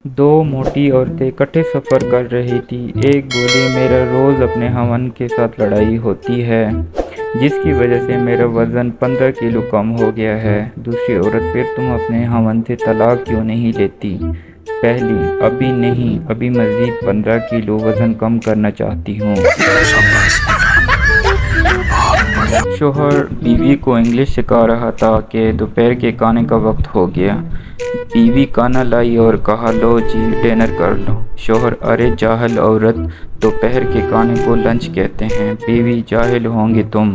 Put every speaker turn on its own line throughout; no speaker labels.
दो मोटी औरतें इकट्ठे सफ़र कर रही थी। एक बोली, मेरा रोज़ अपने हमन के साथ लड़ाई होती है जिसकी वजह से मेरा वज़न 15 किलो कम हो गया है। दूसरी औरत, फिर तुम अपने हमन से तलाक क्यों नहीं लेती? पहली, अभी नहीं, अभी मज़ीद 15 किलो वज़न कम करना चाहती हूँ। शोहर बीवी को इंग्लिश सिखा रहा था कि दोपहर के खाने का वक्त हो गया। बीवी खाना लाई और कहा, लो जी डिनर कर लो। शोहर, अरे जाहिल औरत, दोपहर के खाने को लंच कहते हैं। बीवी, जाहिल होंगे तुम,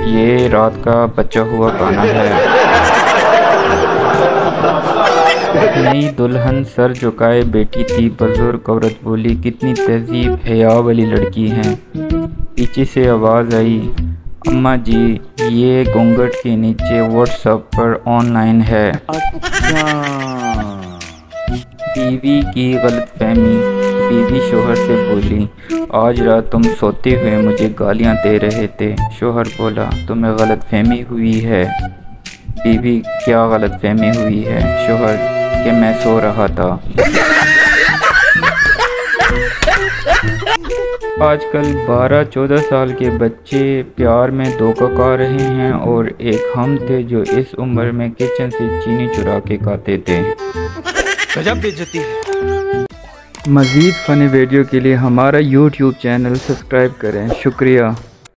ये रात का बचा हुआ खाना है। नई दुल्हन सर झुकाए बैठी थी। बुजुर्ग औरत बोली, कितनी तहजीब हया वाली लड़की है। पीछे से आवाज़ आई, अम्मा जी, ये घूंघट के नीचे व्हाट्सएप पर ऑनलाइन है।
अच्छा।
बीवी की गलतफहमी। बीवी शोहर से बोली, आज रात तुम सोते हुए मुझे गालियां दे रहे थे। शोहर बोला, तुम्हें गलतफहमी हुई है। बीवी, क्या गलतफहमी हुई है? शोहर, कि मैं सो रहा था। आजकल 12-14 साल के बच्चे प्यार में धोखा खा रहे हैं, और एक हम थे जो इस उम्र में किचन से चीनी चुरा के खाते थे।
गजब बेइज्जती है।
मज़ीद फ़नी वीडियो के लिए हमारा YouTube चैनल सब्सक्राइब करें। शुक्रिया।